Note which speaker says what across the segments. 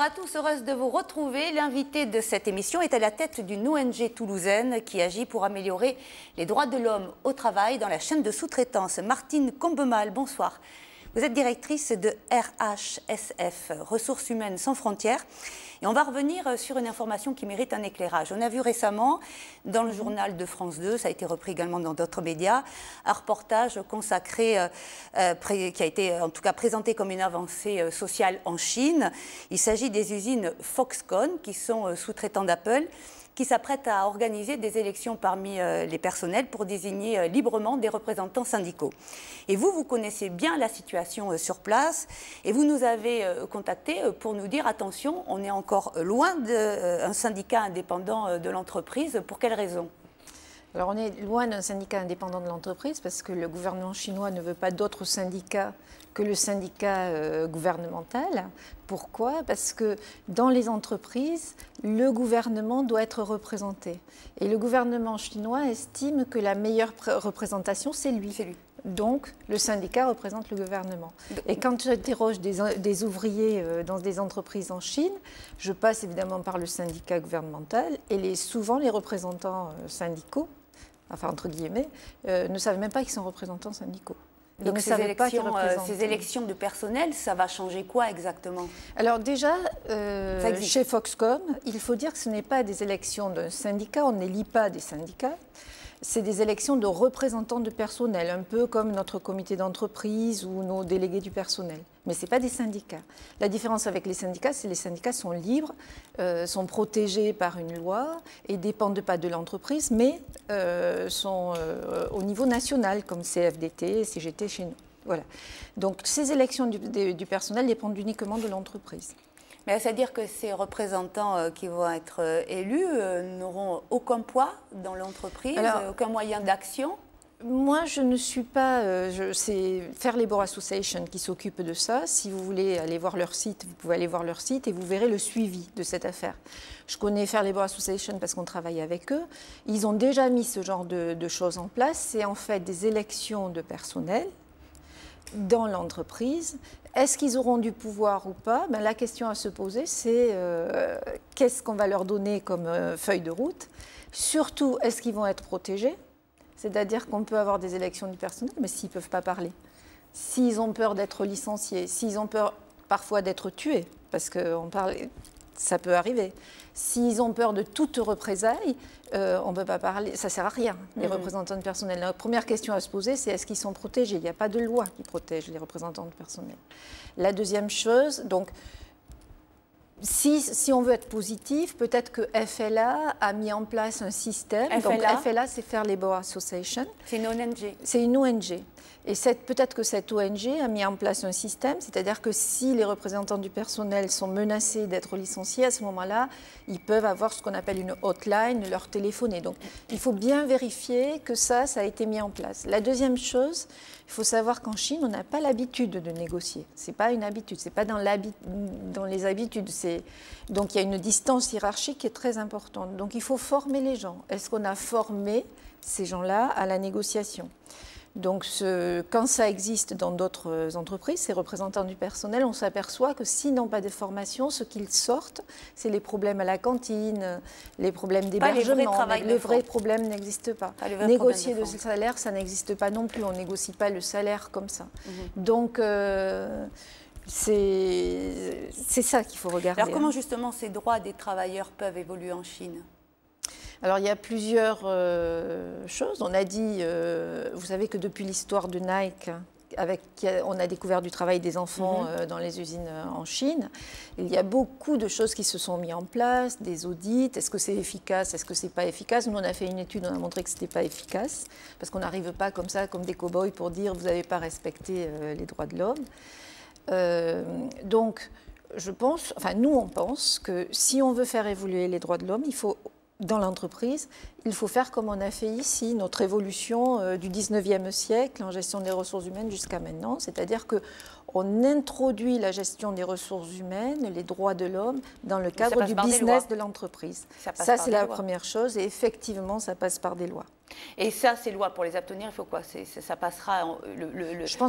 Speaker 1: à tous, heureuse de vous retrouver. L'invité de cette émission est à la tête d'une ONG toulousaine qui agit pour améliorer les droits de l'homme au travail dans la chaîne de sous-traitance. Martine Combemal, bonsoir. Vous êtes directrice de RHSF, Ressources Humaines Sans Frontières. Et on va revenir sur une information qui mérite un éclairage. On a vu récemment, dans le journal de France 2, ça a été repris également dans d'autres médias, un reportage consacré, qui a été en tout cas présenté comme une avancée sociale en Chine. Il s'agit des usines Foxconn, qui sont sous-traitants d'Apple, qui s'apprête à organiser des élections parmi les personnels pour désigner librement des représentants syndicaux. Et vous connaissez bien la situation sur place et vous nous avez contacté pour nous dire attention, on est encore loin d'un syndicat indépendant de l'entreprise. Pour quelles raisons ?
Speaker 2: Alors on est loin d'un syndicat indépendant de l'entreprise parce que le gouvernement chinois ne veut pas d'autres syndicats que le syndicat gouvernemental. Pourquoi ? Parce que dans les entreprises, le gouvernement doit être représenté. Et le gouvernement chinois estime que la meilleure représentation, c'est lui. Donc, le syndicat représente le gouvernement. Et quand j'interroge des ouvriers dans des entreprises en Chine, je passe évidemment par le syndicat gouvernemental et souvent les représentants syndicaux, enfin entre guillemets, ne savent même pas qu'ils sont représentants syndicaux.
Speaker 1: Donc ces élections de personnel, ça va changer quoi exactement ?
Speaker 2: Alors déjà, chez Foxconn, il faut dire que ce n'est pas des élections d'un syndicat, on n'élit pas des syndicats. C'est des élections de représentants de personnel, un peu comme notre comité d'entreprise ou nos délégués du personnel. Mais ce n'est pas des syndicats. La différence avec les syndicats, c'est que les syndicats sont libres, sont protégés par une loi et ne dépendent pas de l'entreprise, mais sont au niveau national, comme CFDT et CGT chez nous. Voilà. Donc ces élections du personnel dépendent uniquement de l'entreprise.
Speaker 1: Mais c'est-à-dire que ces représentants qui vont être élus n'auront aucun poids dans l'entreprise, aucun moyen d'action ?
Speaker 2: Moi, je ne suis pas... c'est Fair Labor Association qui s'occupe de ça. Si vous voulez aller voir leur site, vous pouvez aller voir leur site et vous verrez le suivi de cette affaire. Je connais Fair Labor Association parce qu'on travaille avec eux. Ils ont déjà mis ce genre de choses en place. C'est en fait des élections de personnel dans l'entreprise. Est-ce qu'ils auront du pouvoir ou pas ? La question à se poser, c'est qu'est-ce qu'on va leur donner comme feuille de route ? Surtout, est-ce qu'ils vont être protégés ? C'est-à-dire qu'on peut avoir des élections du personnel, mais s'ils ne peuvent pas parler, s'ils ont peur d'être licenciés, s'ils ont peur parfois d'être tués, parce que ça peut arriver, s'ils ont peur de toute représailles, on ne peut pas parler, ça ne sert à rien, les représentants de personnel. La première question à se poser, c'est est-ce qu'ils sont protégés ? Il n'y a pas de loi qui protège les représentants de personnel. La deuxième chose, donc, si on veut être positif, peut-être que FLA a mis en place un système. FLA, c'est Fair Labor Association.
Speaker 1: C'est une ONG.
Speaker 2: C'est une ONG. Et peut-être que cette ONG a mis en place un système, c'est-à-dire que si les représentants du personnel sont menacés d'être licenciés, à ce moment-là, ils peuvent avoir ce qu'on appelle une hotline, leur téléphoner. Donc, il faut bien vérifier que ça a été mis en place. La deuxième chose, il faut savoir qu'en Chine, on n'a pas l'habitude de négocier. Ce n'est pas une habitude, ce n'est pas dans les habitudes. Donc, il y a une distance hiérarchique qui est très importante. Donc, il faut former les gens. Est-ce qu'on a formé ces gens-là à la négociation ? Donc, quand ça existe dans d'autres entreprises, ces représentants du personnel, on s'aperçoit que s'ils n'ont pas de formation, ce qu'ils sortent, c'est les problèmes à la cantine, les problèmes d'hébergement. Les vrais problèmes n'existent pas. Négocier le salaire, ça n'existe pas non plus. On ne négocie pas le salaire comme ça. Donc, c'est ça qu'il faut regarder.
Speaker 1: Alors, comment justement ces droits des travailleurs peuvent évoluer en Chine ?
Speaker 2: Alors, il y a plusieurs choses. On a dit, vous savez que depuis l'histoire de Nike, on a découvert du travail des enfants dans les usines en Chine. Il y a beaucoup de choses qui se sont mises en place, des audits. Est-ce que c'est efficace ? Est-ce que ce n'est pas efficace ? Nous, on a fait une étude, on a montré que ce n'était pas efficace, parce qu'on n'arrive pas comme ça, comme des cow-boys, pour dire vous n'avez pas respecté les droits de l'homme. Donc, nous, on pense que si on veut faire évoluer les droits de l'homme, il faut... Dans l'entreprise, il faut faire comme on a fait ici, notre évolution du 19e siècle en gestion des ressources humaines jusqu'à maintenant. C'est-à-dire on introduit la gestion des ressources humaines, les droits de l'homme, dans le cadre du business de l'entreprise. Ça, c'est la première chose, et effectivement, ça passe par des lois.
Speaker 1: Et ça, ces lois, pour les obtenir, il faut quoi? Ça passera, le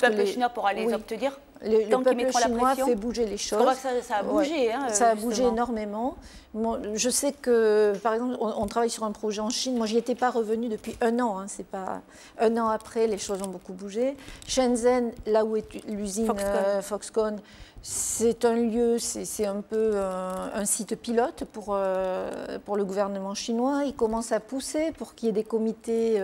Speaker 1: peuple chinois pourra les obtenir
Speaker 2: le peuple chinois fait bouger les choses.
Speaker 1: Ça a bougé. Hein,
Speaker 2: ça a bougé énormément. Bon, je sais que, par exemple, on travaille sur un projet en Chine. Moi, je n'y étais pas revenue depuis 1 an. Hein. C'est pas 1 an après, les choses ont beaucoup bougé. Shenzhen, là où est l'usine Foxconn, c'est un lieu, c'est un peu un site pilote pour le gouvernement chinois. Il commence à pousser pour qu'il y ait des comités,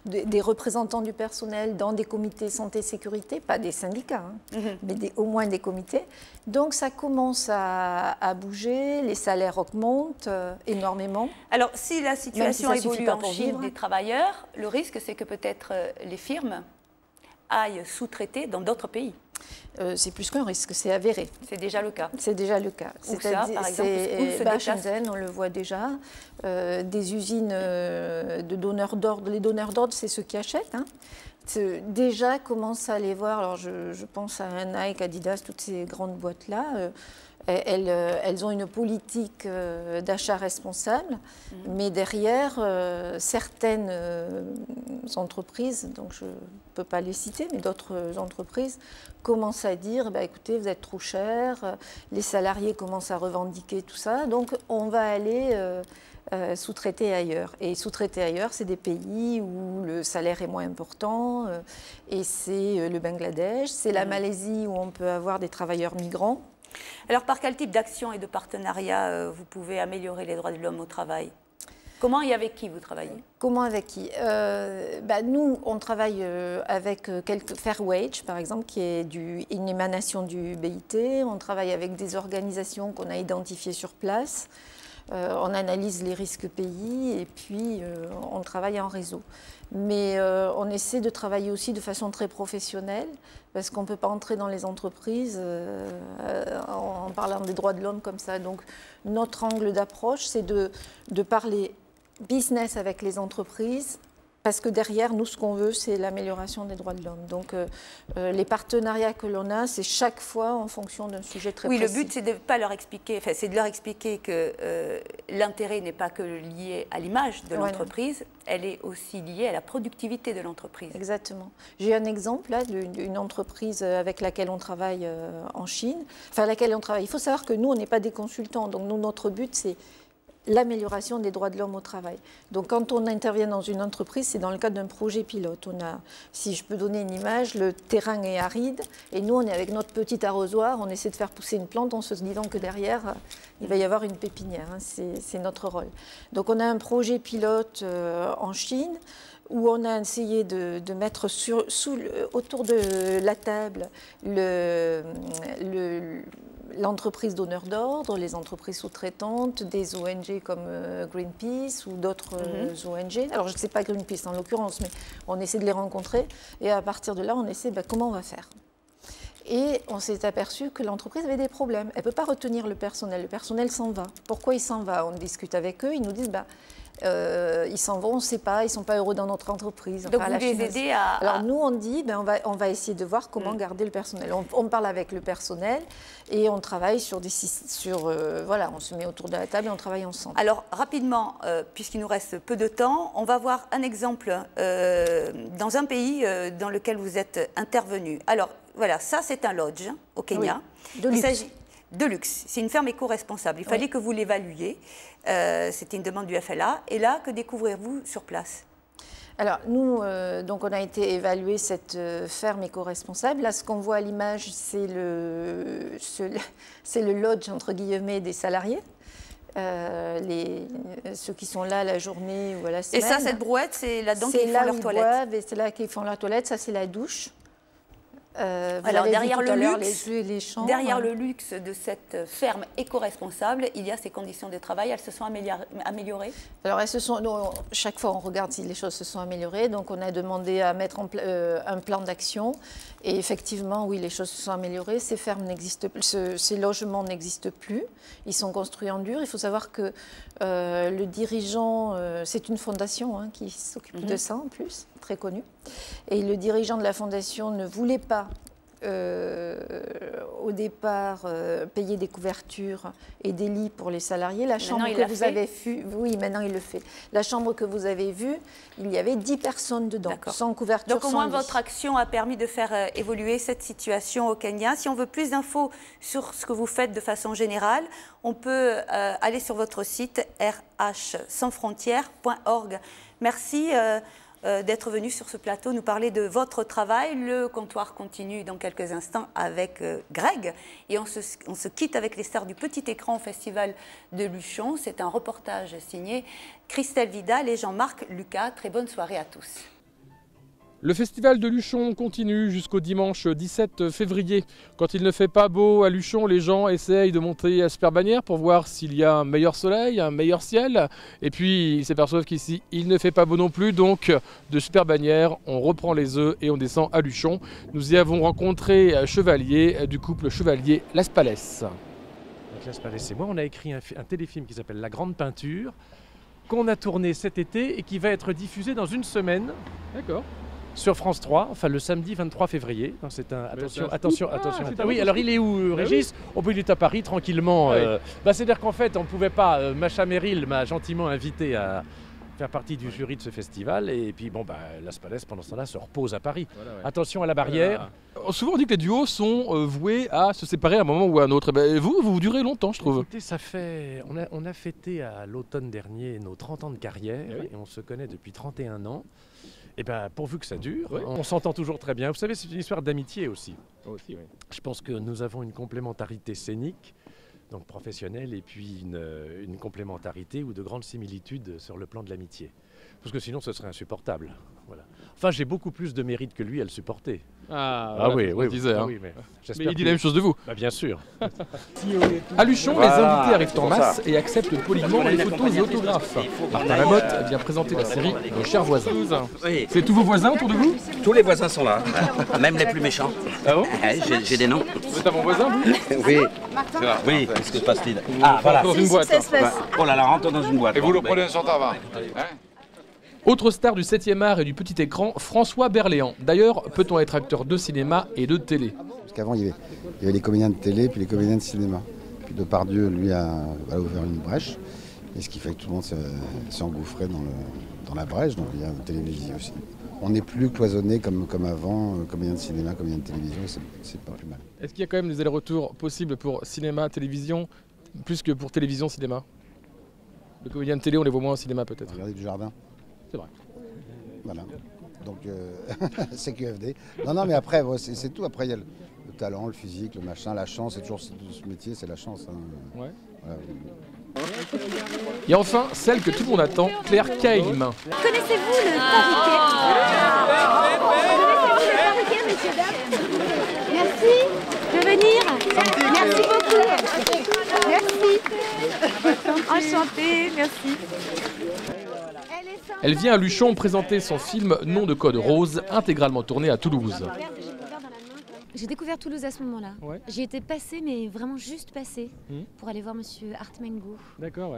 Speaker 2: des représentants du personnel dans des comités santé-sécurité, pas des syndicats, hein, mais au moins des comités. Donc ça commence à bouger, les salaires augmentent énormément.
Speaker 1: Alors si la situation évolue en Chine des travailleurs, le risque c'est que peut-être les firmes aillent sous-traiter dans d'autres pays.
Speaker 2: C'est plus qu'un risque, c'est avéré.
Speaker 1: C'est déjà le cas.
Speaker 2: C'est déjà le cas.
Speaker 1: Où ça, par exemple,
Speaker 2: Shenzhen, on le voit déjà. Des usines de donneurs d'ordre. Les donneurs d'ordre, c'est ceux qui achètent. Hein. Déjà, commence à aller voir. Alors, je pense à Nike, Adidas, toutes ces grandes boîtes-là. Elles ont une politique d'achat responsable, mais derrière, certaines entreprises, donc je ne peux pas les citer, mais d'autres entreprises commencent à dire, bah, écoutez, vous êtes trop cher, les salariés commencent à revendiquer tout ça, donc on va aller sous-traiter ailleurs. Et sous-traiter ailleurs, c'est des pays où le salaire est moins important, et c'est le Bangladesh, c'est la Malaisie où on peut avoir des travailleurs migrants.
Speaker 1: Alors, par quel type d'action et de partenariat vous pouvez améliorer les droits de l'homme au travail? Comment et avec qui vous travaillez?
Speaker 2: Comment avec qui? Nous, on travaille avec Fair Wage, par exemple, qui est une émanation du BIT. On travaille avec des organisations qu'on a identifiées sur place. On analyse les risques pays et puis on travaille en réseau. Mais on essaie de travailler aussi de façon très professionnelle parce qu'on ne peut pas entrer dans les entreprises en parlant des droits de l'homme comme ça. Donc notre angle d'approche, c'est de parler business avec les entreprises. Parce que derrière, nous, ce qu'on veut, c'est l'amélioration des droits de l'homme. Donc, les partenariats que l'on a, c'est chaque fois en fonction d'un sujet très précis.
Speaker 1: Oui, le but, c'est de pas leur expliquer, enfin, c'est de leur expliquer que l'intérêt n'est pas que lié à l'image de l'entreprise, elle est aussi liée à la productivité de l'entreprise.
Speaker 2: Exactement. J'ai un exemple là d'une entreprise avec laquelle on travaille en Chine, enfin, laquelle on travaille. Il faut savoir que nous, on n'est pas des consultants, donc nous, notre but, c'est l'amélioration des droits de l'homme au travail. Donc quand on intervient dans une entreprise, c'est dans le cadre d'un projet pilote. On a, si je peux donner une image, le terrain est aride et nous on est avec notre petit arrosoir, on essaie de faire pousser une plante en se disant que derrière il va y avoir une pépinière, hein, c'est notre rôle. Donc on a un projet pilote en Chine où on a essayé de mettre autour de la table l'entreprise donneur d'ordre, les entreprises sous-traitantes, des ONG comme Greenpeace ou d'autres ONG. Alors je ne sais pas Greenpeace en l'occurrence, mais on essaie de les rencontrer et à partir de là, on essaie comment on va faire. Et on s'est aperçu que l'entreprise avait des problèmes. Elle ne peut pas retenir le personnel s'en va. Pourquoi il s'en va? On discute avec eux, ils nous disent ils s'en vont, on ne sait pas, ils ne sont pas heureux dans notre entreprise.
Speaker 1: Donc vous les aidez à...
Speaker 2: Alors nous, on dit, on va essayer de voir comment garder le personnel. On parle avec le personnel et on travaille voilà, on se met autour de la table et on travaille ensemble.
Speaker 1: Alors rapidement, puisqu'il nous reste peu de temps, on va voir un exemple dans un pays dans lequel vous êtes intervenu. Alors voilà, ça c'est un lodge au Kenya.
Speaker 2: Oui, de luxe.
Speaker 1: De luxe. C'est une ferme éco-responsable. Il fallait que vous l'évaluiez. C'était une demande du FLA. Et là, que découvrez-vous sur place?
Speaker 2: Alors, nous, donc on a été évaluer cette ferme éco-responsable. Là, ce qu'on voit à l'image, c'est le lodge, entre guillemets, des salariés. Ceux qui sont là la journée ou à la semaine.
Speaker 1: Et ça, cette brouette, c'est là-dedans qu'ils font leur toilette?
Speaker 2: C'est là qu'ils font leur toilette. Ça, c'est la douche.
Speaker 1: Alors derrière le luxe de cette ferme éco-responsable, il y a ces conditions de travail. Elles se sont améliorées?
Speaker 2: Alors chaque fois on regarde si les choses se sont améliorées. Donc on a demandé à mettre un plan d'action. Et effectivement, oui, les choses se sont améliorées. Ces fermes n'existent plus, ces logements n'existent plus. Ils sont construits en dur. Il faut savoir que le dirigeant, c'est une fondation qui s'occupe de ça en plus, très connue. Et le dirigeant de la fondation ne voulait pas au départ payer des couvertures et des lits pour les salariés. La chambre
Speaker 1: que
Speaker 2: vous avez vue, oui, maintenant il le fait. La chambre que vous avez vue, il y avait 10 personnes dedans, sans couverture.
Speaker 1: Donc au moins votre action a permis de faire évoluer cette situation au Kenya. Si on veut plus d'infos sur ce que vous faites de façon générale, on peut aller sur votre site rhsansfrontières.org. Merci d'être venu sur ce plateau nous parler de votre travail. Le comptoir continue dans quelques instants avec Greg et on se quitte avec les stars du petit écran au Festival de Luchon. C'est un reportage signé Christelle Vidal et Jean-Marc Lucas. Très bonne soirée à tous.
Speaker 3: Le festival de Luchon continue jusqu'au dimanche 17 février. Quand il ne fait pas beau à Luchon, les gens essayent de monter à Super-Bagnères pour voir s'il y a un meilleur soleil, un meilleur ciel. Et puis ils s'aperçoivent qu'ici, il ne fait pas beau non plus. Donc de Super-Bagnères, on reprend les œufs et on descend à Luchon. Nous y avons rencontré Chevalier du couple Chevalier-Las Palais.
Speaker 4: Donc Las Palais et moi, on a écrit un téléfilm qui s'appelle La Grande Peinture, qu'on a tourné cet été et qui va être diffusé dans une semaine.
Speaker 3: D'accord.
Speaker 4: Sur France 3, enfin le samedi 23 février. C'est un attention. Oui, alors il est où, Régis? Il est à Paris tranquillement. C'est-à-dire qu'en fait, on ne pouvait pas. Macha Merrill m'a gentiment invité à faire partie du jury de ce festival. Et puis Las Palais pendant ce temps-là se repose à Paris. Voilà, ouais. Attention à la barrière.
Speaker 3: Souvent on dit que les duos sont voués à se séparer à un moment ou à un autre. Vous durez longtemps, je trouve.
Speaker 4: Écoutez, on a fêté à l'automne dernier nos 30 ans de carrière et on se connaît depuis 31 ans. Et pourvu que ça dure, on s'entend toujours très bien. Vous savez, c'est une histoire d'amitié aussi. Je pense que nous avons une complémentarité scénique, donc professionnelle, et puis une complémentarité ou de grandes similitudes sur le plan de l'amitié. Parce que sinon, ce serait insupportable. Voilà. Enfin, j'ai beaucoup plus de mérite que lui à le supporter.
Speaker 3: Oui, disait, hein.
Speaker 4: Mais
Speaker 3: il dit la même chose de vous.
Speaker 4: Bien sûr.
Speaker 3: À Luchon, les invités arrivent en masse et acceptent poliment les photos et autographes. Martin Lamotte vient présenter la série Nos chers voisins.
Speaker 5: Oui.
Speaker 3: C'est tous vos voisins autour de vous?
Speaker 5: Tous les voisins sont là, même les plus méchants.
Speaker 3: Ah bon?
Speaker 5: J'ai des noms.
Speaker 3: Vous êtes à mon voisin, vous?
Speaker 5: Oui. Oui, qu'est-ce que se passe-t-il? Voilà.
Speaker 3: Dans une boîte.
Speaker 5: Oh là là, rentre dans une boîte.
Speaker 6: Et vous le prenez sur ta main.
Speaker 3: Autre star du 7e art et du petit écran, François Berléand. D'ailleurs, peut-on être acteur de cinéma et de télé?
Speaker 7: Parce qu'avant, il y avait les comédiens de télé puis les comédiens de cinéma. Puis Depardieu, lui, a ouvert une brèche. Et ce qui fait que tout le monde s'est engouffré dans la brèche. Donc il y a la télévision aussi. On n'est plus cloisonné comme avant, comédien de cinéma, comédien de télévision, c'est pas plus mal.
Speaker 3: Est-ce qu'il y a quand même des allers-retours possibles pour cinéma, télévision, plus que pour télévision, cinéma? Les comédiens de télé, on les voit moins au cinéma peut-être.
Speaker 7: Regardez du jardin.
Speaker 3: C'est vrai.
Speaker 7: Voilà. Donc c'est QFD. Non, mais après, c'est tout. Après, il y a le talent, le physique, le machin, la chance. C'est toujours ce métier, c'est la chance. Hein.
Speaker 3: Ouais.
Speaker 7: Voilà.
Speaker 3: Et enfin, celle que tout le monde attend, Claire Kaim.
Speaker 8: Connaissez-vous le parquet, messieurs, dames? Merci de venir. Merci beaucoup. Merci. Enchantée, merci.
Speaker 3: Elle vient à Luchon présenter son film Nom de code rose, intégralement tourné à Toulouse.
Speaker 8: J'ai découvert Toulouse à ce moment-là.
Speaker 3: Ouais.
Speaker 8: J'y étais passée, mais vraiment juste passée, pour aller voir monsieur Hartmengo,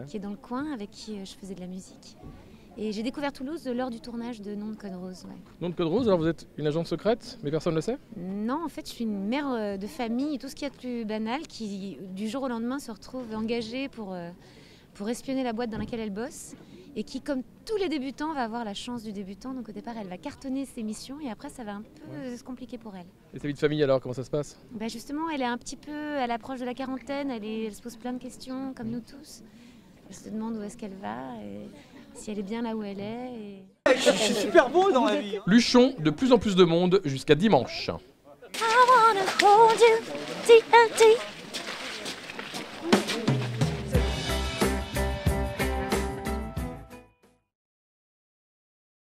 Speaker 8: qui est dans le coin, avec qui je faisais de la musique. Et j'ai découvert Toulouse lors du tournage de Nom de code rose. Ouais.
Speaker 3: Nom de code rose, alors vous êtes une agente secrète, mais personne ne le sait?
Speaker 8: Non, en fait, je suis une mère de famille, tout ce qu'il y a de plus banal, qui du jour au lendemain se retrouve engagée pour espionner la boîte dans laquelle elle bosse. Et qui, comme tous les débutants, va avoir la chance du débutant. Donc au départ, elle va cartonner ses missions et après, ça va un peu se compliquer pour elle.
Speaker 3: Et sa vie de famille alors, comment ça se passe?
Speaker 8: Justement, elle est un petit peu à l'approche de la quarantaine, elle se pose plein de questions, comme nous tous. Elle se demande où est-ce qu'elle va, et si elle est bien là où elle est.
Speaker 9: Je suis super beau dans la vie.
Speaker 3: Luchon, de plus en plus de monde jusqu'à dimanche.
Speaker 8: I wanna hold you, TNT.